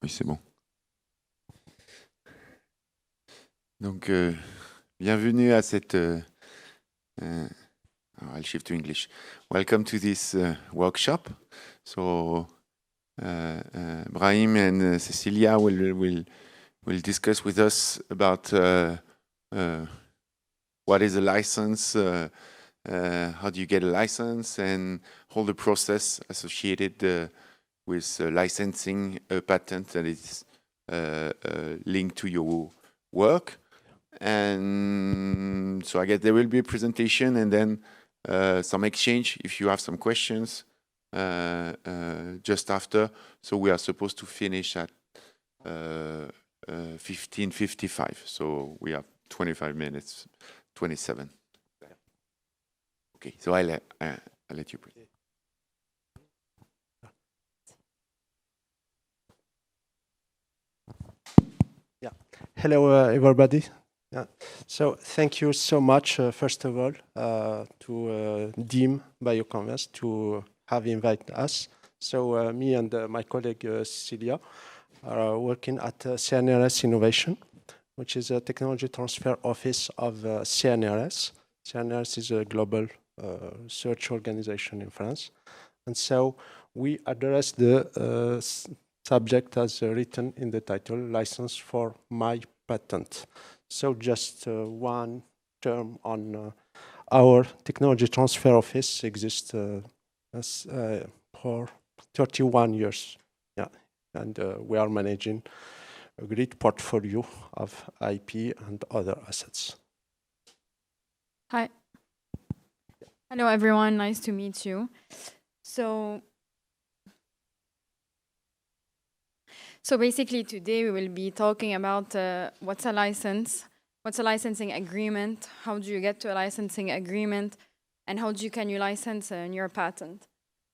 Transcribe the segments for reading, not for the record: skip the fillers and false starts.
Oui, c'est bon. Donc, bienvenue à cette... I'll shift to English. Welcome to this workshop. So, Brahim and Cécilia will discuss with us about what is a license, how do you get a license, and all the process associated with licensing a patent that is linked to your work. And so I guess there will be a presentation and then some exchange if you have some questions just after. So we are supposed to finish at 15:55. So we have 25 minutes, 27. Okay, so I'll let you present. Yeah. Hello, everybody. Yeah. So thank you so much, first of all, to DIM BioConvS to have invited us. So me and my colleague Cécilia are working at CNRS Innovation, which is a technology transfer office of CNRS. CNRS is a global research organization in France. And so we address the subject as written in the title, License for My Patent. So just one term on our technology transfer office exists for 31 years. Yeah, and we are managing a great portfolio of IP and other assets. Hi. Hello, everyone. Nice to meet you. So basically today we will be talking about what's a license, what's a licensing agreement, how do you get to a licensing agreement, and how can you license your patent.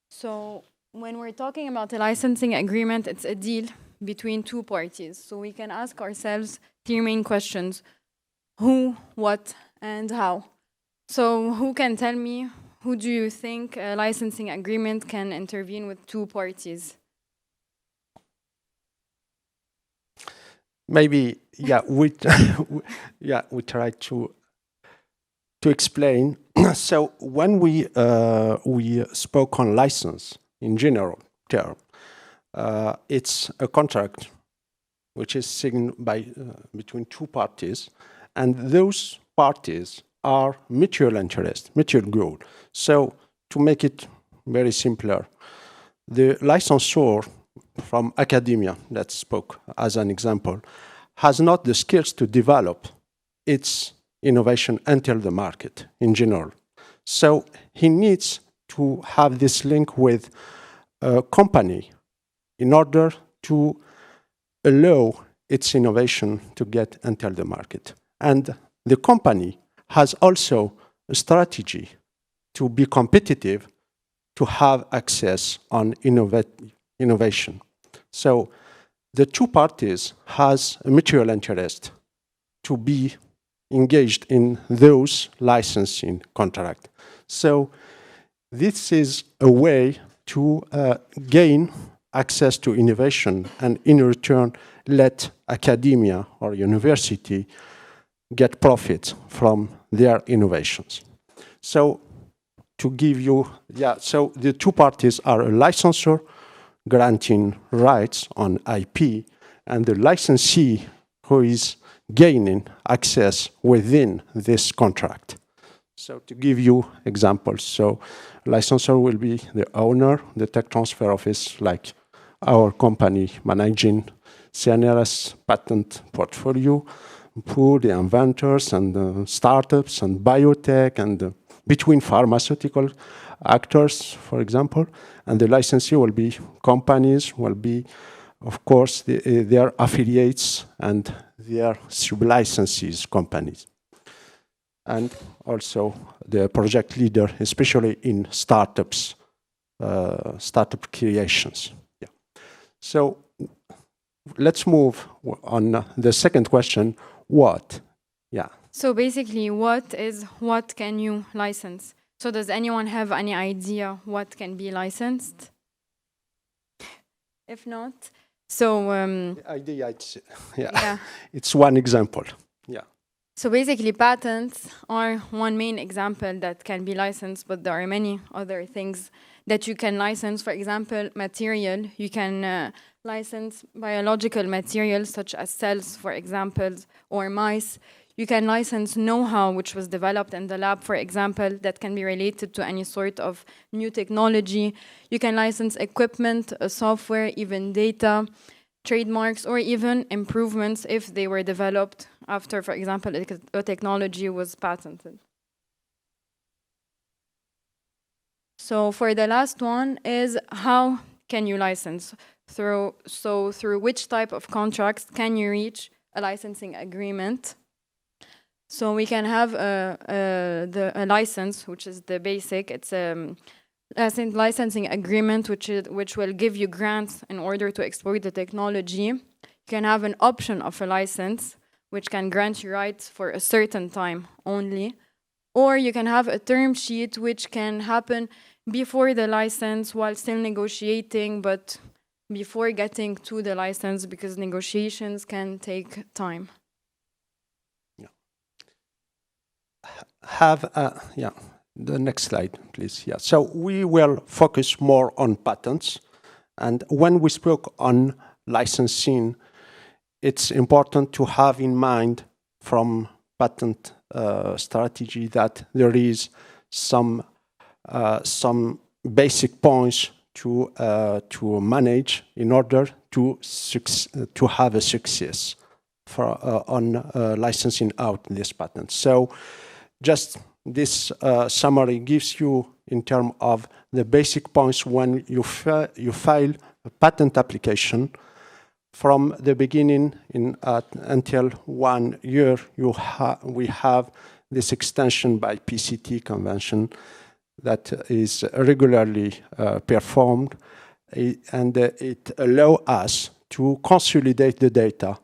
So when we're talking about a licensing agreement, it's a deal between two parties. So we can ask ourselves three main questions: who, what, and how. So who can tell me, who do you think a licensing agreement can intervene with two parties? Maybe, yeah, we try to explain. So when we spoke on license in general term, it's a contract which is signed by between two parties, and those parties are mutual interest, mutual goal. So to make it very simpler, the licensor from academia that spoke as an example has not the skills to develop its innovation enter the market in general. So he needs to have this link with a company in order to allow its innovation to get enter the market. And the company has also a strategy to be competitive, to have access on innovation. So the two parties has a mutual interest to be engaged in those licensing contract. So this is a way to gain access to innovation and in return let academia or university get profit from their innovations. So to give you, so the two parties are a licensor granting rights on IP and the licensee who is gaining access within this contract. So to give you examples, so licensor will be the owner, the tech transfer office, like our company managing CNRS patent portfolio, for the inventors and the startups and biotech and between pharmaceutical actors, for example, and the licensee will be companies, will be, of course, their affiliates and their sub-licensees companies. And also the project leader, especially in startups, startup creations. Yeah. So let's move on the second question, what? Yeah. So basically, what can you license? So does anyone have any idea what can be licensed? If not, So The idea, yeah. it's one example. Yeah. So basically, patents are one main example that can be licensed, but there are many other things that you can license. For example, material. You can license biological materials such as cells, for example, or mice. You can license know-how which was developed in the lab, for example, that can be related to any sort of new technology. You can license equipment, software, even data, trademarks, or even improvements if they were developed after, for example, a technology was patented. So for the last one is how can you license? Through which type of contracts can you reach a licensing agreement? So we can have a license, which is the basic. It's a licensing agreement, which will give you grants in order to exploit the technology. You can have an option of a license, which can grant you rights for a certain time only. Or you can have a term sheet, which can happen before the license while still negotiating, but before getting to the license, because negotiations can take time. The next slide, please. Yeah. So we will focus more on patents. And when we spoke on licensing, it's important to have in mind from patent strategy that there is some basic points to manage in order to have a success on licensing out this patent. So just this summary gives you in terms of the basic points when you file a patent application. From the beginning until 1 year, we have this extension by PCT convention that is regularly performed, and it allows us to consolidate the data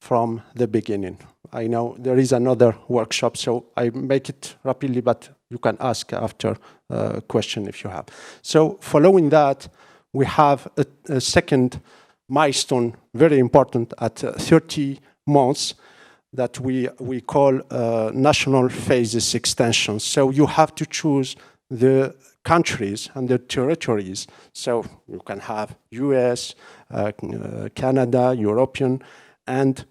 from the beginning. I know there is another workshop, so I make it rapidly, but you can ask after a question if you have. So following that, we have a second milestone, very important, at 30 months, that we call national phases extension. So you have to choose the countries and the territories. So you can have US, Canada, European, and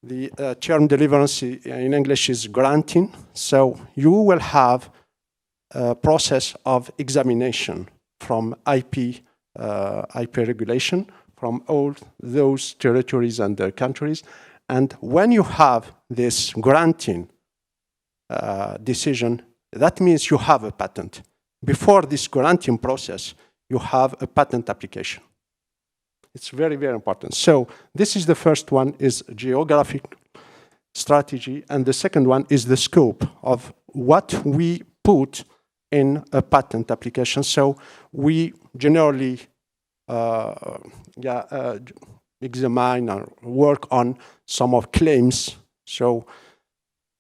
the term deliverance in English is granting. So you will have a process of examination from IP regulation from all those territories and their countries. And when you have this granting decision, that means you have a patent. Before this granting process, you have a patent application. It's very, very important. So this is the first one, is geographic strategy, and the second one is the scope of what we put in a patent application. So we generally examine or work on some of claims. So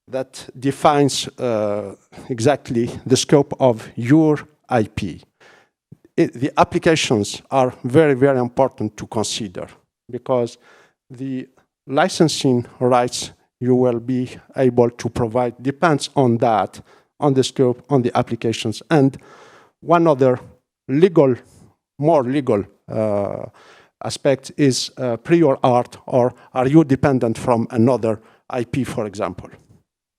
that defines exactly the scope of your IP. The applications are very, very important to consider, because the licensing rights you will be able to provide depends on that, on the scope, on the applications. And one other more legal aspect is prior art, or are you dependent from another IP, for example.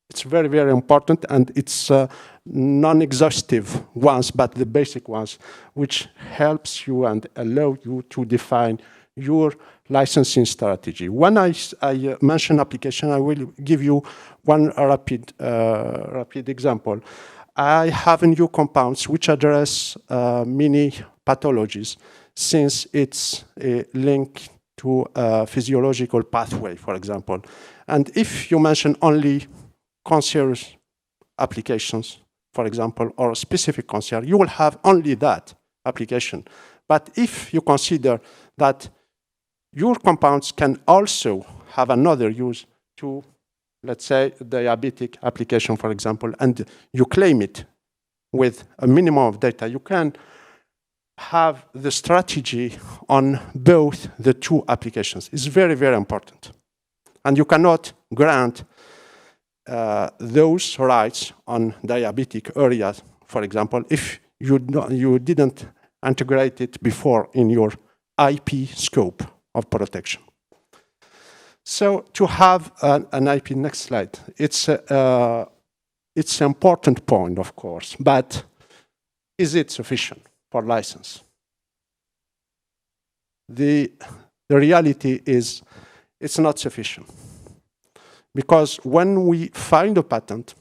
It's very, very important, and it's non-exhaustive ones, but the basic ones, which helps you and allow you to define your licensing strategy. When I mention application, I will give you one rapid example. I have new compounds which address many pathologies, since it's a link to a physiological pathway, for example. And if you mention only cancerous applications, for example, or a specific cancer, you will have only that application. But if you consider that your compounds can also have another use to, let's say, diabetic application, for example, and you claim it with a minimum of data, you can have the strategy on both the two applications. It's very, very important. And you cannot grant those rights on diabetic areas, for example, if you didn't integrate it before in your IP scope of protection. So to have an IP, next slide, it's an important point, of course, but is it sufficient for license? The reality is it's not sufficient. Because when we find a patent,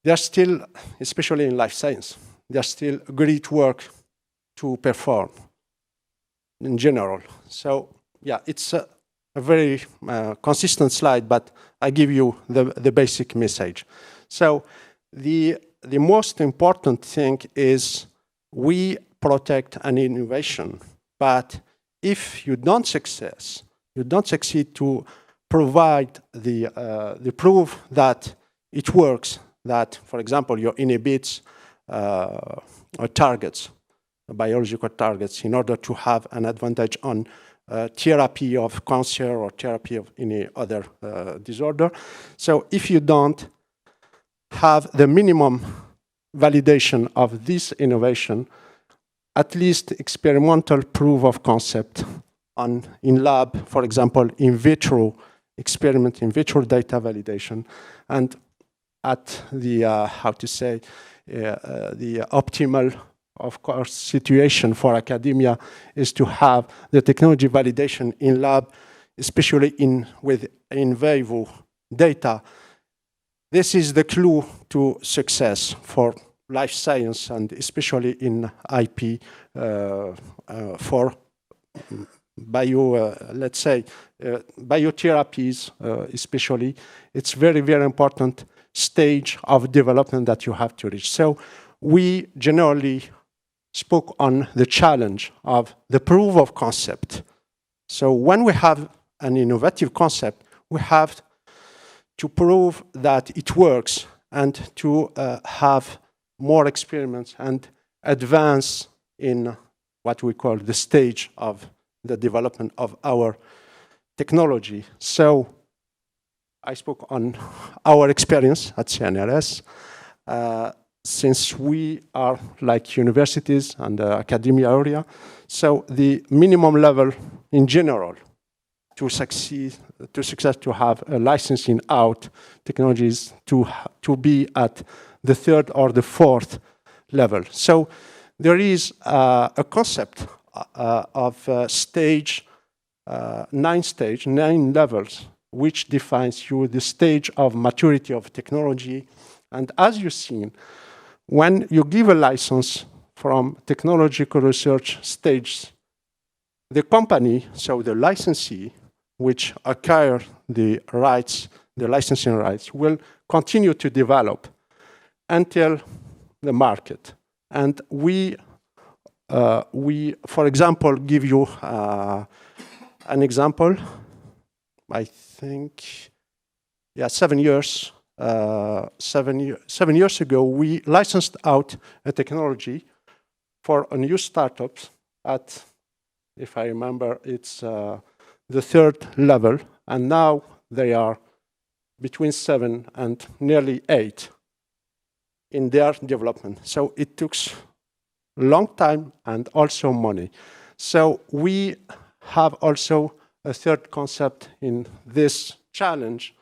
there's still, especially in life science, there's still great work to perform in general. So yeah, it's a very consistent slide, but I give you the basic message. So the most important thing is we protect an innovation, but if you don't succeed to provide the proof that it works, that, for example, you inhibits targets, biological targets, in order to have an advantage on therapy of cancer or therapy of any other disorder. So if you don't have the minimum validation of this innovation, at least experimental proof of concept in lab, for example, in vitro experiment, in vitro data validation, and at the, the optimal, of course, situation for academia is to have the technology validation in lab, especially with in vivo data. This is the clue to success for life science and especially in IP for biotherapies, especially. It's very, very important stage of development that you have to reach. So we generally spoke on the challenge of the proof of concept. So when we have an innovative concept, we have to prove that it works and to have more experiments and advance in what we call the stage of the development of our technology. So I spoke on our experience at CNRS. Since we are like universities and the academia area, so the minimum level in general to succeed to have a licensing out technologies to be at the third or the fourth level. So there is a concept of nine levels, which defines you the stage of maturity of technology. And as you've seen, when you give a license from technological research stage, the company, so the licensee, which acquire the rights, the licensing rights, will continue to develop until the market. And we, for example, give you an example. I think, 7 years. 7 years ago, we licensed out a technology for a new startup at, if I remember, it's the third level, and now they are between 7 and nearly 8 in their development. So it took a long time and also money. So we have also a third concept in this challenge,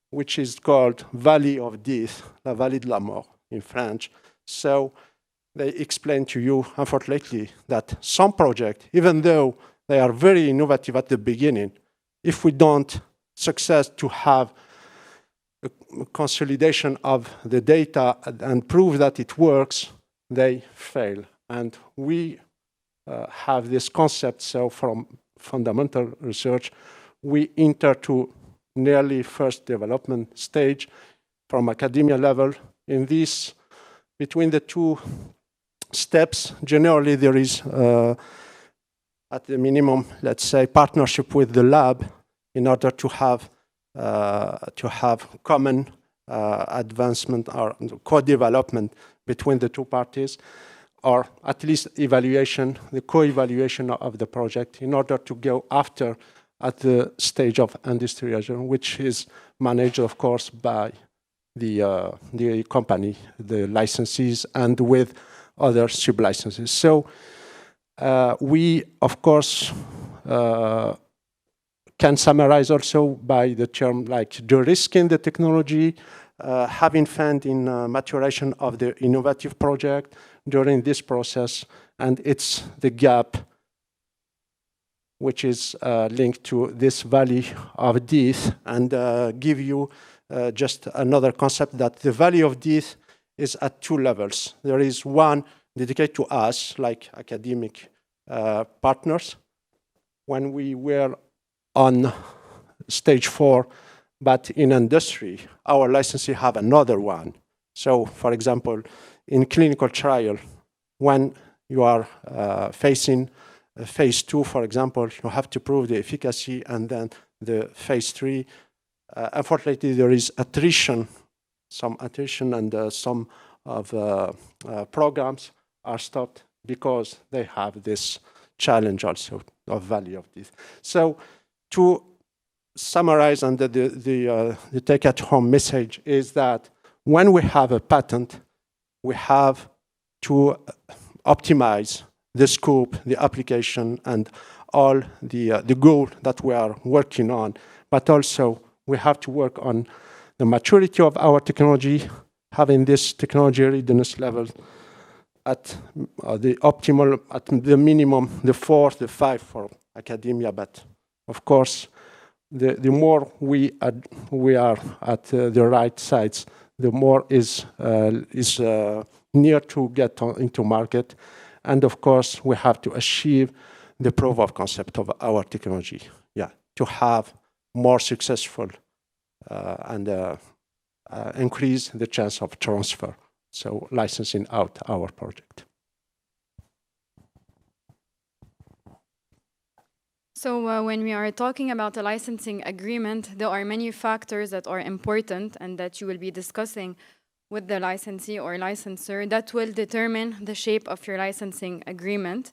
which is called Valley of Death, la Vallée de la Mort in French. So they explain to you, unfortunately, that some projects, even though they are very innovative at the beginning, if we don't succeed to have a consolidation of the data and prove that it works, they fail. And we have this concept, so from fundamental research, we enter to nearly first development stage from academia level. In this, between the two steps, generally there is, at the minimum, let's say, partnership with the lab in order to have common advancement or co-development between the two parties. or at least evaluation, the co-evaluation of the project in order to go after at the stage of industrialization, which is managed, of course, by the company, the licensees, and with other sub-licenses. So we, of course, can summarize also by the term like de-risking the technology, having fund in maturation of the innovative project during this process, and it's the gap which is linked to this value of death, and give you just another concept that the value of death is at two levels. There is one dedicated to us, like academic partners, when we were on stage 4, but in industry, our licensee have another one. So, for example, in clinical trial, when you are facing phase 2, for example, you have to prove the efficacy, and then the phase 3. Unfortunately, there is attrition, some attrition, and some of programs are stopped because they have this challenge also of value of this. So, to summarize, and the take-at-home message is that when we have a patent, we have to optimize the scope, the application, and all the goal that we are working on. But also, we have to work on the maturity of our technology, having this technology readiness level at the optimal, at the minimum, the 4, the 5 for academia. But of course, the more we are at the right sites, the more is near to get into market. And of course, we have to achieve the proof of concept of our technology, to have more successful and increase the chance of transfer, so licensing out our project. So when we are talking about a licensing agreement, there are many factors that are important and that you will be discussing with the licensee or licensor that will determine the shape of your licensing agreement.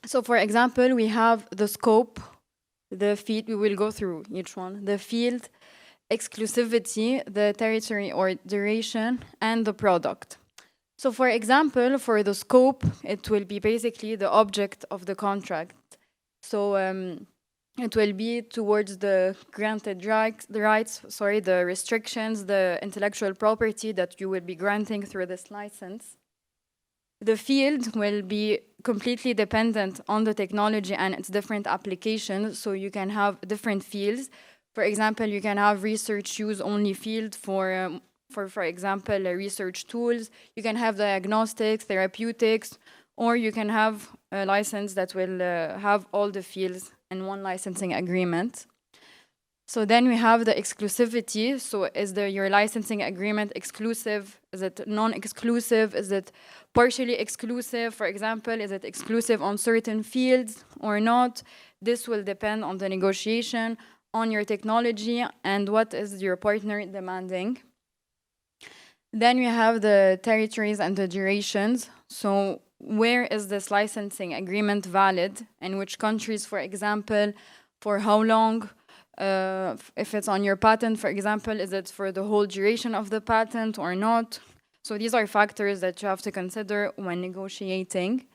So for example, we have the scope, the field, we will go through each one, the field, exclusivity, the territory or duration, and the product. So for example, for the scope, it will be basically the object of the contract. So it will be towards the granted rights, the restrictions, the intellectual property that you will be granting through this license. The field will be completely dependent on the technology and its different applications, so you can have different fields. For example, you can have research use only field for example, research tools. You can have diagnostics, therapeutics, or you can have a license that will have all the fields in one licensing agreement. So then we have the exclusivity. So is your licensing agreement exclusive? Is it non-exclusive? Is it partially exclusive? For example, is it exclusive on certain fields or not? This will depend on the negotiation, on your technology, and what is your partner demanding. Then we have the territories and the durations. So where is this licensing agreement valid? In which countries, for example, for how long? If it's on your patent, for example, is it for the whole duration of the patent or not? So these are factors that you have to consider when negotiating.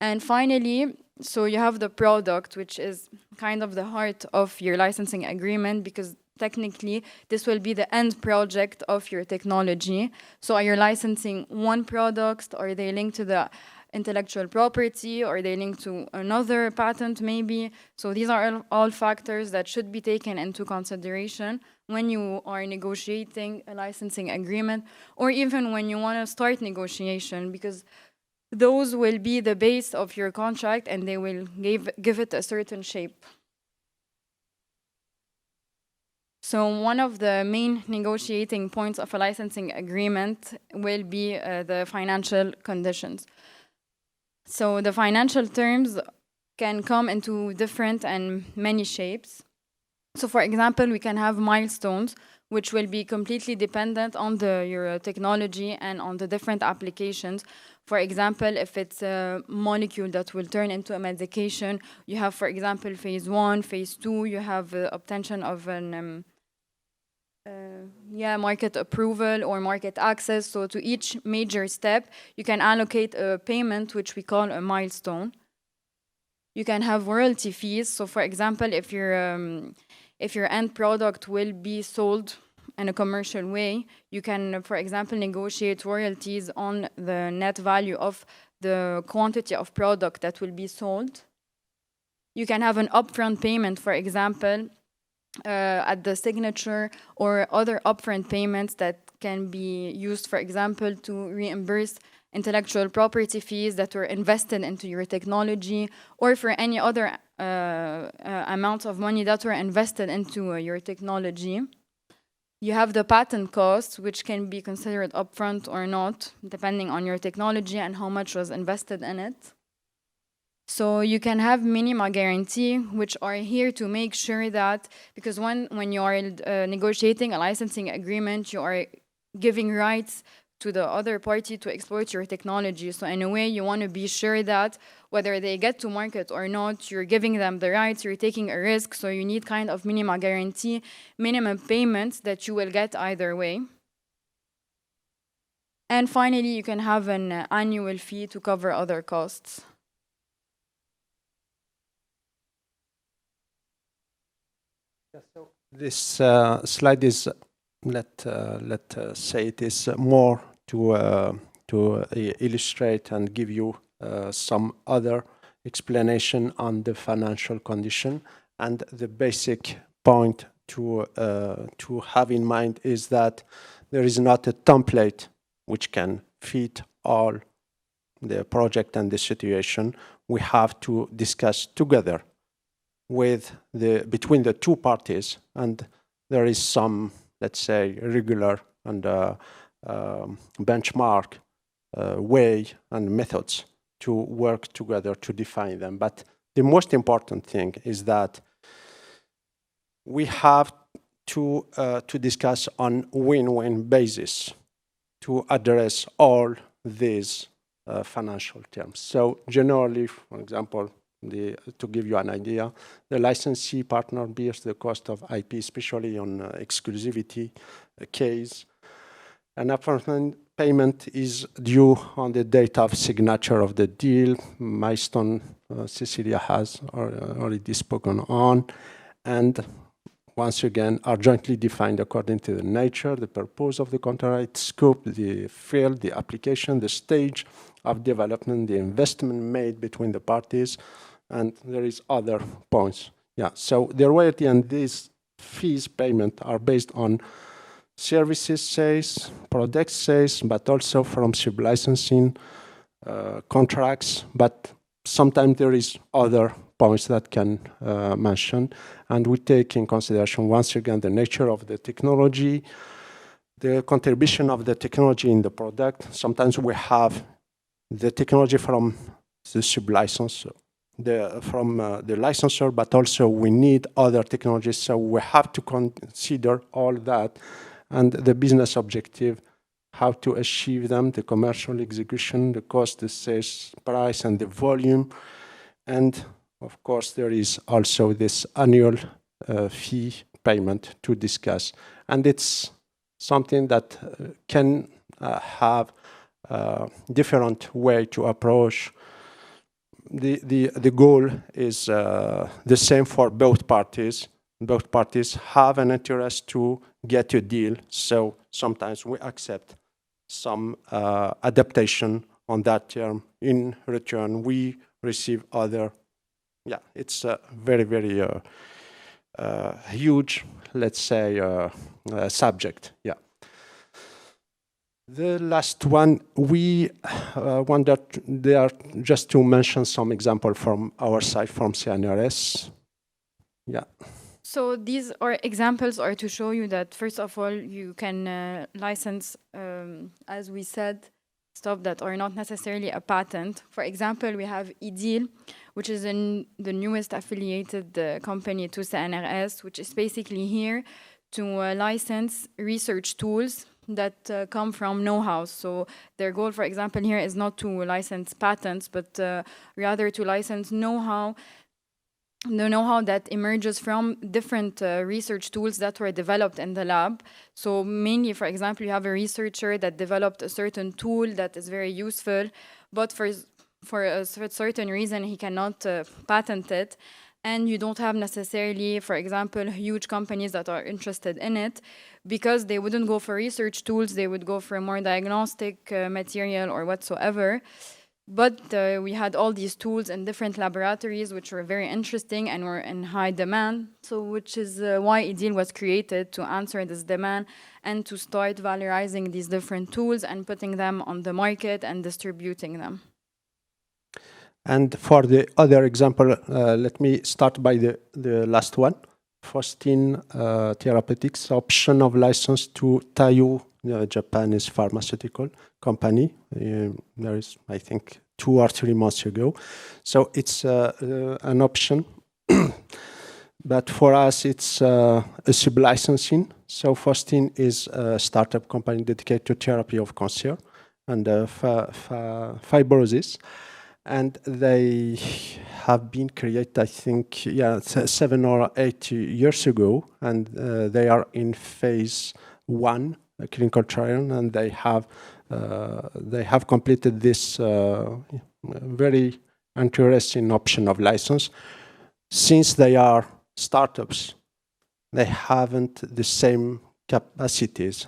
And finally, so you have the product, which is kind of the heart of your licensing agreement, because technically this will be the end project of your technology. So are you licensing one product? Are they linked to the intellectual property? Or are they linked to another patent maybe? So these are all factors that should be taken into consideration when you are negotiating a licensing agreement, or even when you want to start negotiation, because those will be the base of your contract and they will give it a certain shape. So one of the main negotiating points of a licensing agreement will be the financial conditions. So the financial terms can come into different and many shapes. So for example, we can have milestones, which will be completely dependent on your technology and on the different applications. For example, if it's a molecule that will turn into a medication, you have, for example, phase 1, phase 2, you have obtention of an market approval or market access. So to each major step, you can allocate a payment, which we call a milestone. You can have royalty fees. So for example, if your end product will be sold in a commercial way, you can, for example, negotiate royalties on the net value of the quantity of product that will be sold. You can have an upfront payment, for example, at the signature, or other upfront payments that can be used, for example, to reimburse intellectual property fees that were invested into your technology, or for any other amounts of money that were invested into your technology. You have the patent costs, which can be considered upfront or not, depending on your technology and how much was invested in it. So you can have minima guarantee, which are here to make sure that, because when you are negotiating a licensing agreement, you are giving rights to the other party to exploit your technology. So in a way, you want to be sure that whether they get to market or not, you're giving them the rights, you're taking a risk. So you need kind of minima guarantee, minimum payments that you will get either way. And finally, you can have an annual fee to cover other costs. So this slide is, let's say, it is more to illustrate and give you some other explanation on the financial condition. And the basic point to have in mind is that there is not a template which can fit all the project and the situation. We have to discuss together between the two parties, and there is some, let's say, regular and benchmark way and methods to work together to define them. But the most important thing is that we have to discuss on win-win basis to address all these financial terms. So generally, for example, to give you an idea, the licensee partner bears the cost of IP, especially on exclusivity case. An upfront payment is due on the date of signature of the deal. Milestone, Cécilia has already spoken on. And once again, are jointly defined according to the nature, the purpose of the contract, scope, the field, the application, the stage of development, the investment made between the parties, and there is other points. Yeah, so the royalty and these fees payment are based on services sales, product sales, but also from sub-licensing contracts. But sometimes there is other points that can mention, and we take in consideration once again the nature of the technology, the contribution of the technology in the product. Sometimes we have the technology from the sub-licensor, from the licensor, but also we need other technologies. So we have to consider all that and the business objective, how to achieve them, the commercial execution, the cost, the sales price, and the volume. And of course, there is also this annual fee payment to discuss. And it's something that can have a different way to approach. The goal is the same for both parties. Both parties have an interest to get a deal, so sometimes we accept some adaptation on that term. In return, we receive other. Yeah, it's a very, very huge, let's say, subject. Yeah. The last one, we wanted there just to mention some example from our side, from CNRS. Yeah. So these are examples are to show you that, first of all, you can license, as we said, stuff that are not necessarily a patent. For example, we have EDIL, which is the newest affiliated company to CNRS, which is basically here to license research tools that come from know-how. So their goal, for example, here is not to license patents, but rather to license know-how, the know-how that emerges from different research tools that were developed in the lab. So mainly, for example, you have a researcher that developed a certain tool that is very useful, but for a certain reason, he cannot patent it. And you don't have necessarily, for example, huge companies that are interested in it, because they wouldn't go for research tools, they would go for more diagnostic material or whatsoever. But we had all these tools in different laboratories, which were very interesting and were in high demand. So which is why IDEAL was created, to answer this demand and to start valorizing these different tools and putting them on the market and distributing them. And for the other example, let me start by the last one. Faustin Therapeutics, option of license to Taiyo, Japanese pharmaceutical company. There is, I think, 2 or 3 months ago. So it's an option. But for us, it's a sub-licensing. So Faustin is a startup company dedicated to therapy of cancer and fibrosis. And they have been created, I think, 7 or 8 years ago. And they are in phase 1, a clinical trial, and they have completed this very interesting option of license. Since they are startups, they haven't the same capacities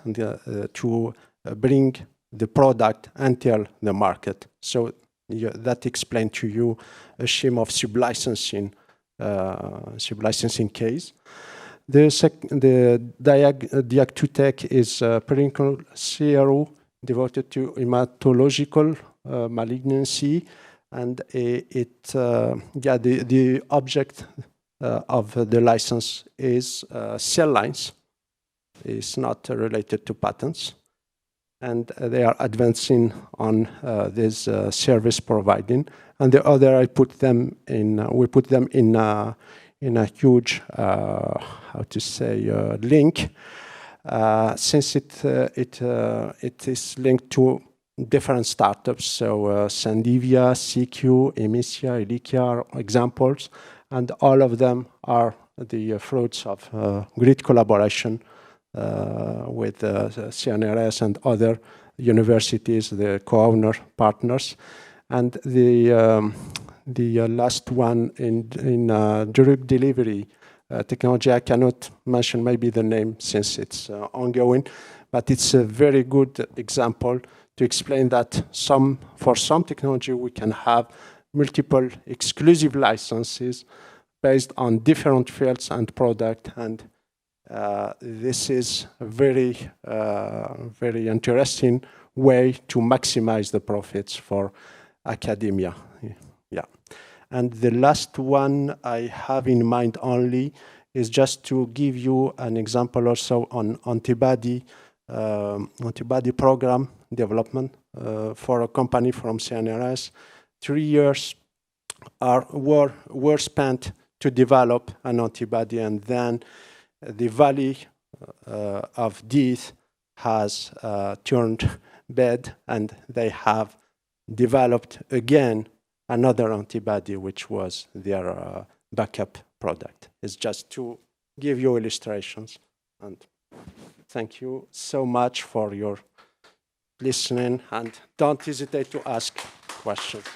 to bring the product until the market. So that explained to you a scheme of sub-licensing case. The Diag2Tech is a clinical CRO devoted to hematological malignancy, and the object of the license is cell lines. It's not related to patents. And they are advancing on this service providing. And the other, we put them in a huge, link, since it is linked to different startups. So Sandivia, CQ, Emicia, Elikia are examples, and all of them are the fruits of great collaboration with CNRS and other universities, the co-owner partners. And the last one in drug delivery technology, I cannot mention maybe the name since it's ongoing, but it's a very good example to explain that for some technology we can have multiple exclusive licenses based on different fields and product, and this is a very, very interesting way to maximize the profits for academia. Yeah. And the last one I have in mind only is just to give you an example also on antibody program development for a company from CNRS. 3 years were spent to develop an antibody, and then the valley of death has turned bad, and they have developed again another antibody, which was their backup product. It's just to give you illustrations. And thank you so much for your listening, and don't hesitate to ask questions.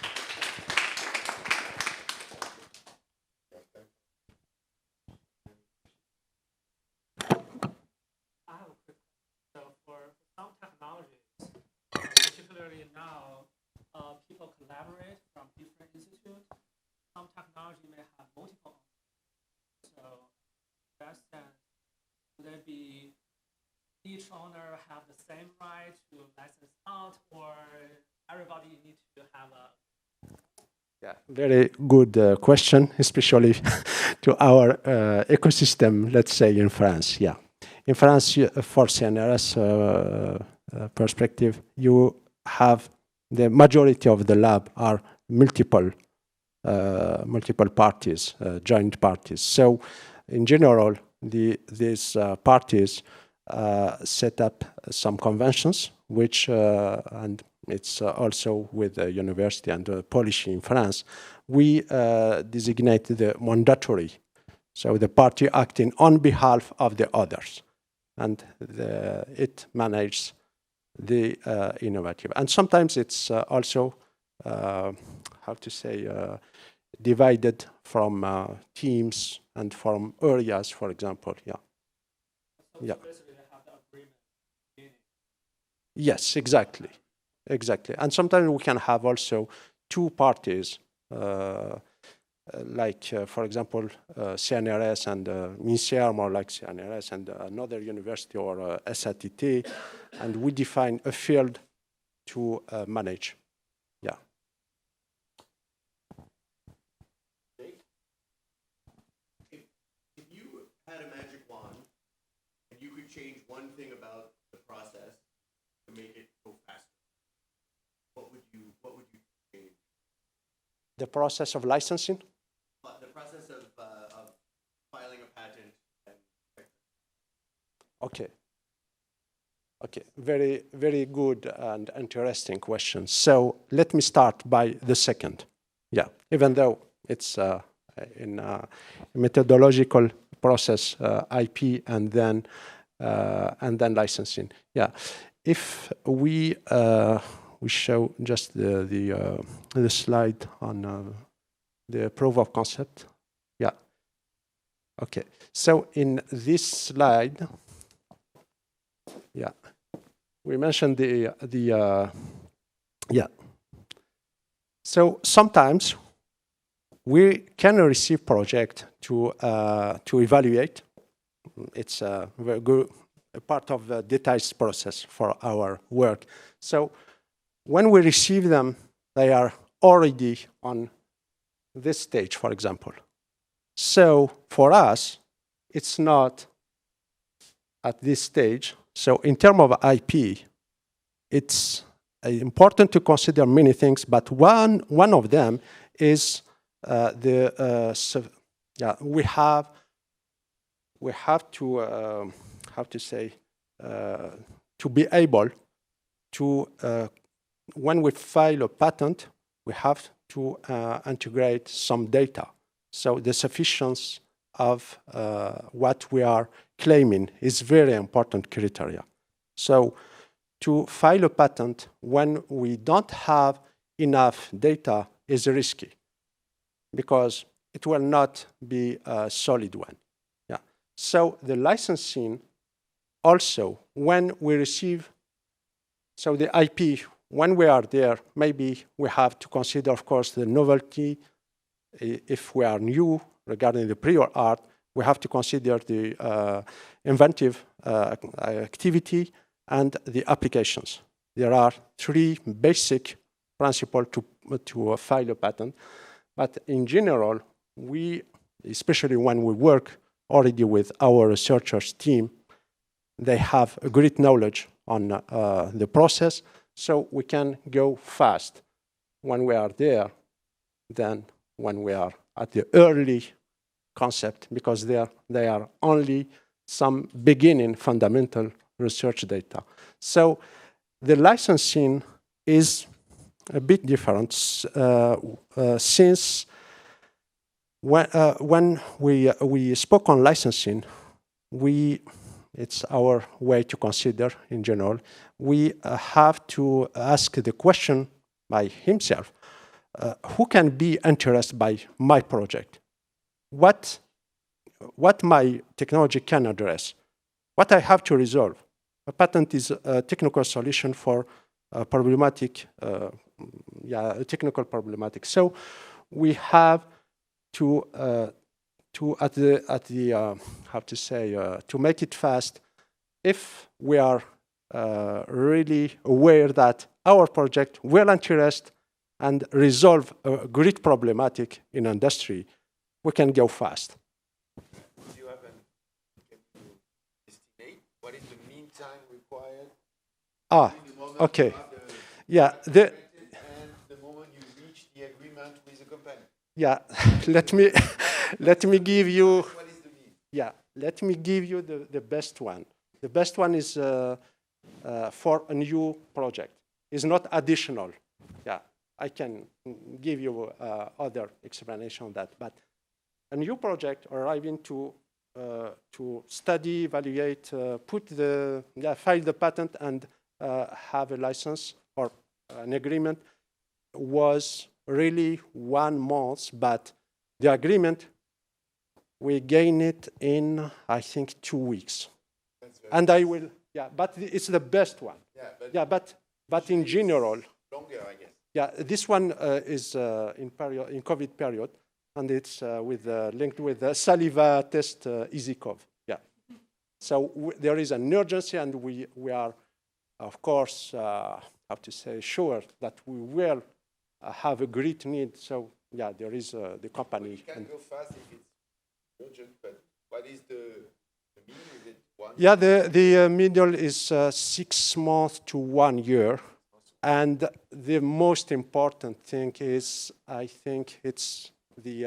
People collaborate from different institutes. Some technology may have multiple. So in that sense, would it be each owner have the same right to license out, or everybody needs to have a? Yeah, very good question, especially to our ecosystem, let's say in France. Yeah, in France, for CNRS perspective, you have the majority of the lab are multiple parties, joint parties. So in general, these parties set up some conventions, which, and it's also with the university and the policy in France, we designated the mandatory, so the party acting on behalf of the others, and it manages the innovative. And sometimes it's also, how to say, divided from teams and from areas, for example, yeah. Yeah. Basically, they have the agreement. Yes, exactly. Exactly. And sometimes we can have also two parties, like, for example, CNRS and MINSER, more like CNRS, and another university or SATT, and we define a field to manage. Yeah. If you had a magic wand and you could change one thing about the process to make it go faster, what would you change? The process of licensing? The process of filing a patent. Okay. Okay, very, very good and interesting question. So let me start by the second. Yeah, even though it's in a methodological process, IP and then licensing. Yeah, if we show just the slide on the proof of concept. Yeah. Okay. So in this slide, yeah, we mentioned yeah. So sometimes we can receive project to evaluate. It's a very good part of the details process for our work. So when we receive them, they are already on this stage, for example. So for us, it's not at this stage. So in terms of IP, it's important to consider many things, but one of them is we have to how to say to be able to when we file a patent, we have to integrate some data. So the sufficiency of what we are claiming is very important criteria. So to file a patent when we don't have enough data is risky because it will not be a solid one. Yeah. So the licensing also, when we receive, so the IP, when we are there, maybe we have to consider, of course, the novelty. If we are new regarding the prior art, we have to consider the inventive activity and the applications. There are three basic principles to file a patent. But in general, we, especially when we work already with our researchers team, they have a great knowledge on the process, so we can go fast when we are there than when we are at the early concept, because they are only some beginning fundamental research data. So the licensing is a bit different since when we spoke on licensing, it's our way to consider in general. We have to ask the question by himself, who can be interested by my project? What my technology can address? What I have to resolve? A patent is a technical solution for a problematic, a technical problematic. So we have to make it fast. If we are really aware that our project will interest and resolve a great problematic in industry, we can go fast. Do you have can you estimate what is the mean time required? Okay. Yeah. And the moment you reach the agreement with the company. Yeah. let me give you. What is the mean? Yeah. Let me give you the best one. The best one is for a new project. It's not additional. Yeah, I can give you other explanation on that. But a new project arriving to study, evaluate, file the patent and have a license or an agreement was really 1 month, but the agreement, we gain it in, I think, 2 weeks. And I will, yeah, but it's the best one. Yeah, but in general, longer, I guess. yeah, this one is in COVID period, and it's linked with the saliva test EasyCov. Yeah. So there is an urgency, and we are, of course, have to say, sure that we will have a great need. So yeah, there is the company. You can go fast if it's urgent, but what is the mean? Is it 1? Yeah, the middle is 6 months to 1 year. And the most important thing is, I think it's the,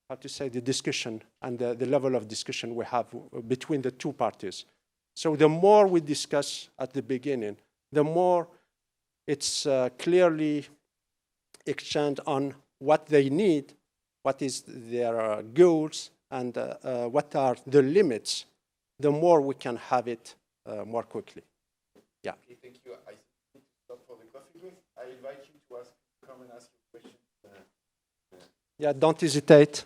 how to say, the discussion and the level of discussion we have between the two parties. So the more we discuss at the beginning, the more it's clearly exchanged on what they need, what is their goals, and what are the limits, the more we can have it more quickly. Yeah. Okay, thank you. I need to stop for the coffee break. I invite you to come and ask your questions. Yeah, don't hesitate.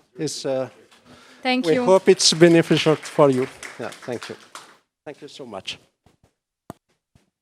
Thank we you. hope it's beneficial for you. Yeah, thank you. Thank you so much.